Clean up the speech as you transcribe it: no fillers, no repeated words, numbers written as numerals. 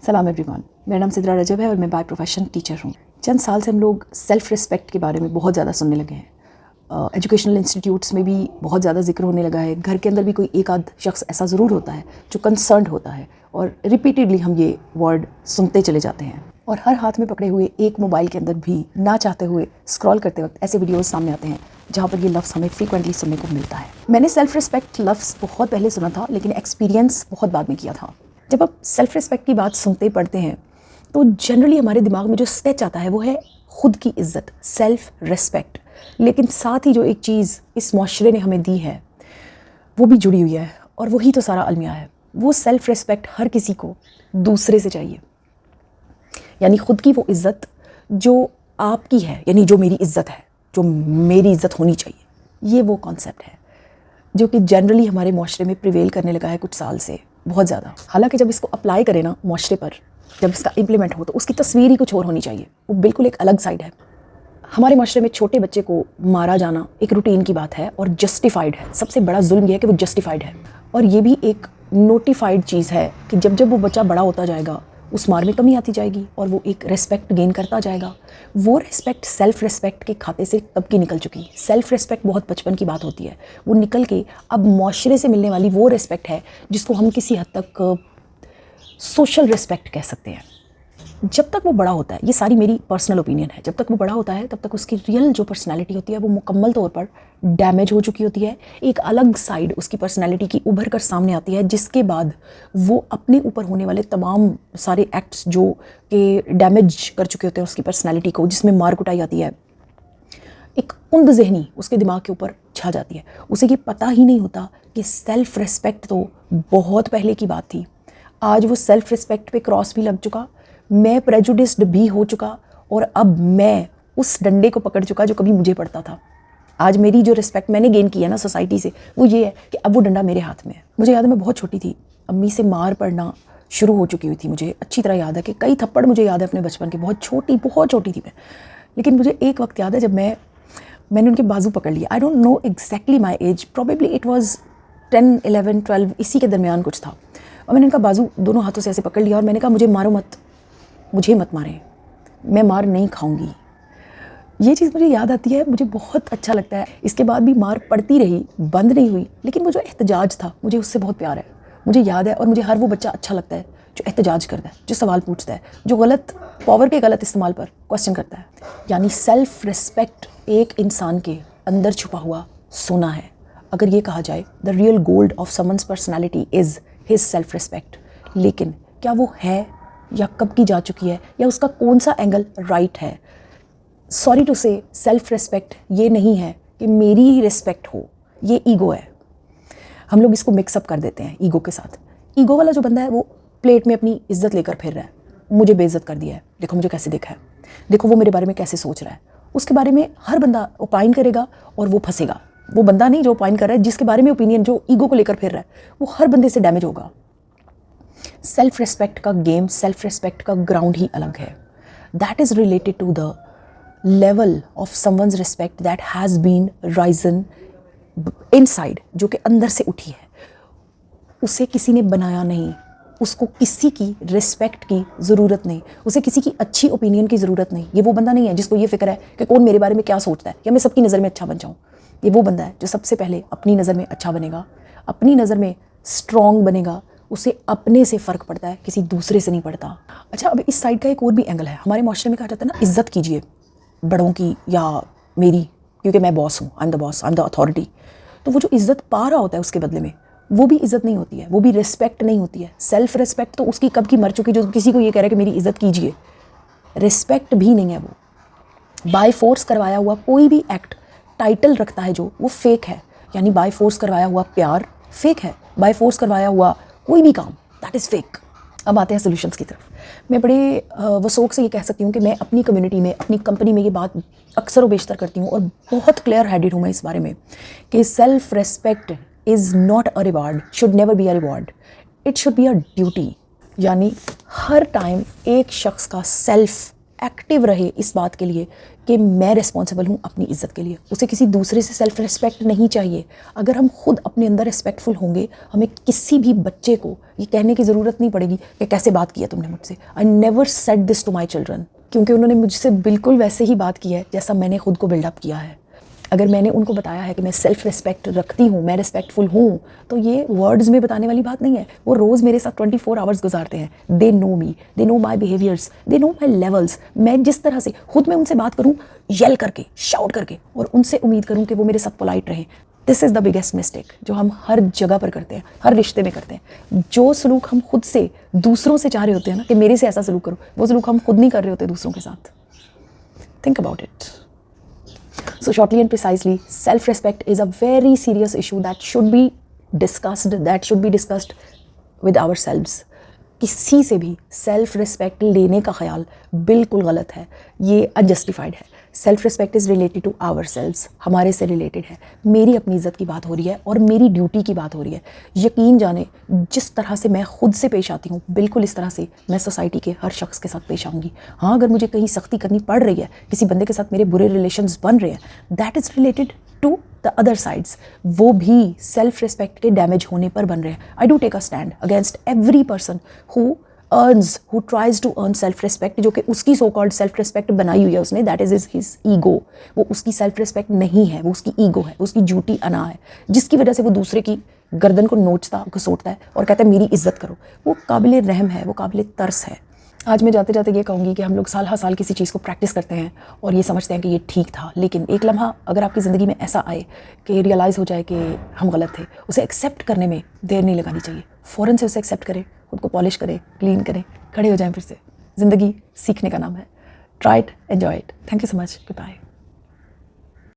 सलाम एवरीवन, मेरा नाम सिद्रा रजब है और मैं बाय प्रोफेशन टीचर हूँ। चंद साल से हम लोग सेल्फ़ रिस्पेक्ट के बारे में बहुत ज़्यादा सुनने लगे हैं। एजुकेशनल इंस्टीट्यूट्स में भी बहुत ज़्यादा जिक्र होने लगा है। घर के अंदर भी कोई एक आध शख्स ऐसा ज़रूर होता है जो कंसर्न्ड होता है और रिपीटेडली हम ये वर्ड सुनते चले जाते हैं। और हर हाथ में पकड़े हुए एक मोबाइल के अंदर भी ना चाहते हुए स्क्रॉल करते वक्त ऐसे वीडियोज़ सामने आते हैं जहाँ पर ये लफ्ज़ हमें फ्रीक्वेंटली सुनने को मिलता है। मैंने सेल्फ़ रिस्पेक्ट लफ्ज़ बहुत पहले सुना था, लेकिन एक्सपीरियंस बहुत बाद में किया था। जब आप सेल्फ़ रिस्पेक्ट की बात सुनते पढ़ते हैं तो जनरली हमारे दिमाग में जो स्केच आता है वो है खुद की इज़्ज़त, सेल्फ़ रिस्पेक्ट। लेकिन साथ ही जो एक चीज़ इस माशरे ने हमें दी है वो भी जुड़ी हुई है और वही तो सारा अलमिया है। वो सेल्फ़ रिस्पेक्ट हर किसी को दूसरे से चाहिए, यानी खुद की वो इज़्ज़त जो आपकी है, यानी जो मेरी इज़्ज़त है, जो मेरी इज़्ज़त होनी चाहिए। ये वो कॉन्सेप्ट है जो कि जनरली हमारे माशरे में प्रिवेल करने लगा है कुछ साल से बहुत ज़्यादा। हालांकि जब इसको अप्लाई करें ना माशरे पर, जब इसका इम्प्लीमेंट हो तो उसकी तस्वीर ही कुछ और होनी चाहिए। वो बिल्कुल एक अलग साइड है। हमारे माशरे में छोटे बच्चे को मारा जाना एक रूटीन की बात है और जस्टिफाइड है। सबसे बड़ा जुल्म यह है कि वो जस्टिफाइड है, और ये भी एक नोटिफाइड चीज़ है कि जब जब वो बच्चा बड़ा होता जाएगा उस मार में कमी आती जाएगी और वो एक रिस्पेक्ट गेन करता जाएगा। वो रिस्पेक्ट सेल्फ़ रिस्पेक्ट के खाते से कब की निकल चुकी। सेल्फ़ रिस्पेक्ट बहुत बचपन की बात होती है, वो निकल के अब माशरे से मिलने वाली वो रिस्पेक्ट है जिसको हम किसी हद तक सोशल रिस्पेक्ट कह सकते हैं। जब तक वो बड़ा होता है, ये सारी मेरी पर्सनल ओपिनियन है, जब तक वो बड़ा होता है तब तक उसकी रियल जो पर्सनैलिटी होती है वो मुकम्मल तौर पर डैमेज हो चुकी होती है। एक अलग साइड उसकी पर्सनैलिटी की उभर कर सामने आती है, जिसके बाद वो अपने ऊपर होने वाले तमाम सारे एक्ट्स जो कि डैमेज कर चुके होते हैं उसकी पर्सनैलिटी को, जिसमें मार कुटाई आती है, एक कुंद ज़हनी उसके दिमाग के ऊपर छा जाती है। उसे ये पता ही नहीं होता कि सेल्फ़ रिस्पेक्ट तो बहुत पहले की बात थी। आज वो सेल्फ़ रिस्पेक्ट पे क्रॉस भी लग चुका, मैं प्रेजुडिस्ड भी हो चुका, और अब मैं उस डंडे को पकड़ चुका जो कभी मुझे पड़ता था। आज मेरी जो रिस्पेक्ट मैंने गेन की है ना सोसाइटी से, वो ये है कि अब वो डंडा मेरे हाथ में है। मुझे याद है मैं बहुत छोटी थी, अम्मी से मार पड़ना शुरू हो चुकी हुई थी। मुझे अच्छी तरह याद है कि कई थप्पड़ मुझे याद है अपने बचपन के। बहुत छोटी थी मैं, लेकिन मुझे एक वक्त याद है जब मैंने उनके बाजू पकड़ लिया। I don't know exactly my age, probably it was 10, 11, 12, इसी के दरमियान कुछ था। और मैंने उनका बाजू दोनों हाथों से ऐसे पकड़ लिया और मैंने कहा मुझे मारो मत, मुझे मत मारें, मैं मार नहीं खाऊंगी। ये चीज़ मुझे याद आती है, मुझे बहुत अच्छा लगता है। इसके बाद भी मार पड़ती रही, बंद नहीं हुई, लेकिन वो जो एहतजाज था मुझे उससे बहुत प्यार है। मुझे याद है, और मुझे हर वो बच्चा अच्छा लगता है जो एहतजाज करता है, जो सवाल पूछता है, जो गलत पावर के गलत इस्तेमाल पर क्वेश्चन करता है। यानी सेल्फ़ रिस्पेक्ट एक इंसान के अंदर छुपा हुआ सोना है। अगर ये कहा जाए the real gold of someone's personality is his self respect, लेकिन क्या वो है या कब की जा चुकी है, या उसका कौन सा एंगल राइट है? सॉरी टू से, सेल्फ़ रिस्पेक्ट ये नहीं है कि मेरी रिस्पेक्ट हो, ये ईगो है। हम लोग इसको मिक्सअप कर देते हैं ईगो के साथ। ईगो वाला जो बंदा है वो प्लेट में अपनी इज्जत लेकर फिर रहा है, मुझे बेइज्जत कर दिया है, देखो मुझे कैसे देखा है, देखो वो मेरे बारे में कैसे सोच रहा है। उसके बारे में हर बंदा ओपाइन करेगा और वो फंसेगा। वो बंदा नहीं जो ओपाइन कर रहा है, जिसके बारे में ओपिनियन जो ईगो को लेकर फिर रहा है, वो हर बंदे से डैमेज होगा। सेल्फ़ रिस्पेक्ट का गेम, सेल्फ़ रिस्पेक्ट का ग्राउंड ही अलग है। That is related to the level of someone's respect that has been risen inside, जो कि अंदर से उठी है। उसे किसी ने बनाया नहीं, उसको किसी की रिस्पेक्ट की ज़रूरत नहीं, उसे किसी की अच्छी ओपिनियन की ज़रूरत नहीं। ये वो बंदा नहीं है जिसको ये फ़िक्र है कि कौन मेरे बारे में क्या सोचता है या मैं सबकी नज़र में अच्छा बन जाऊँ। ये वो बंदा है जो सबसे पहले अपनी नज़र में अच्छा बनेगा, अपनी नज़र में स्ट्रॉन्ग बनेगा। उसे अपने से फ़र्क पड़ता है, किसी दूसरे से नहीं पड़ता। अच्छा, अब इस साइड का एक और भी एंगल है। हमारे माशरे में कहा जाता है ना, इज़्ज़त कीजिए बड़ों की या मेरी, क्योंकि मैं बॉस हूँ, I am the boss, I am the authority. तो वो जो इज़्ज़त पा रहा होता है उसके बदले में, वो भी इज़्ज़त नहीं होती है, वो भी रिस्पेक्ट नहीं होती है। सेल्फ़ रिस्पेक्ट तो उसकी कब की मर चुकी, जो किसी को ये कह रहा है कि मेरी इज़्ज़त कीजिए। रिस्पेक्ट भी नहीं है वो। बाय फोर्स करवाया हुआ कोई भी एक्ट टाइटल रखता है जो, वो फेक है। यानी बाय फोर्स करवाया हुआ प्यार फेक है, बाय फोर्स करवाया हुआ कोई भी काम, दैट इज़ फेक। अब आते हैं सोल्यूशंस की तरफ। मैं बड़े वसौक से ये कह सकती हूँ कि मैं अपनी कम्युनिटी में, अपनी कंपनी में ये बात अक्सर व बेशतर करती हूँ और बहुत क्लियर हेडेड हूँ मैं इस बारे में कि self respect is not a reward, should never be a reward, it should be a duty. यानी हर टाइम एक शख्स का सेल्फ एक्टिव रहे इस बात के लिए कि मैं रिस्पॉन्सिबल हूँ अपनी इज़्ज़त के लिए। उसे किसी दूसरे से सेल्फ रिस्पेक्ट नहीं चाहिए। अगर हम खुद अपने अंदर रिस्पेक्टफुल होंगे, हमें किसी भी बच्चे को ये कहने की ज़रूरत नहीं पड़ेगी कि कैसे बात किया तुमने मुझसे। I never said this to my children, क्योंकि उन्होंने मुझसे बिल्कुल वैसे ही बात की है जैसा मैंने खुद को बिल्डअप किया है। अगर मैंने उनको बताया है कि मैं सेल्फ रिस्पेक्ट रखती हूँ, मैं रिस्पेक्टफुल हूँ, तो ये वर्ड्स में बताने वाली बात नहीं है। वो रोज़ मेरे साथ 24 आवर्स गुजारते हैं। They know me, they know my behaviours, they know my levels. मैं जिस तरह से खुद मैं उनसे बात करूँ येल करके, शाउट करके, और उनसे उम्मीद करूँ कि वो मेरे साथ पोलाइट रहें, this is the biggest mistake जो हम हर जगह पर करते हैं, हर रिश्ते में करते हैं। जो सलूक हम खुद से दूसरों से चाह रहे होते हैं ना कि मेरे से ऐसा सलूक करो, वो सलूक हम खुद नहीं कर रहे होते दूसरों के साथ। Think about it. So shortly and precisely, self-respect is a very serious issue that should be discussed with ourselves. किसी से भी सेल्फ रिस्पेक्ट लेने का ख्याल बिल्कुल गलत है, ये अनजस्टिफाइड है। Self respect is related to ourselves, हमारे से रिलेटेड है। मेरी अपनी इज़्ज़त की बात हो रही है और मेरी ड्यूटी की बात हो रही है। यकीन जाने जिस तरह से मैं खुद से पेश आती हूँ, बिल्कुल इस तरह से मैं सोसाइटी के हर शख्स के साथ पेश आऊँगी। हाँ, अगर मुझे कहीं सख्ती करनी पड़ रही है, किसी बंदे के साथ मेरे बुरे रिलेशंस बन रहे हैं, that is related to the other sides, वो भी सेल्फ रिस्पेक्ट के डैमेज होने पर बन रहे हैं। I do take a stand against every person who tries to earn self respect, जो कि उसकी so called self respect बनाई हुई है उसने, that is his ego। वो उसकी self respect नहीं है, वो उसकी ego है, वो उसकी झूठी अना है, जिसकी वजह से वो दूसरे की गर्दन को नोचता घसोटता है और कहता है मेरी इज्जत करो। वो काबिल रहम है, वो काबिल तरस है। आज मैं जाते जाते ये कहूँगी कि हम लोग साल हर साल किसी चीज़ को प्रैक्टिस करते हैं और ये समझते हैं कि ये ठीक था, लेकिन एक लम्हा अगर आपकी ज़िंदगी में ऐसा आए कि रियलाइज़ हो जाए कि हम गलत थे, उसे एक्सेप्ट करने में देर नहीं लगानी चाहिए। फ़ौरन से उसे एक्सेप्ट करें, खुद को पॉलिश करें, क्लीन करें, खड़े हो जाएं फिर से। ज़िंदगी सीखने का नाम है। Try it, enjoy it. Thank you so much, good bye.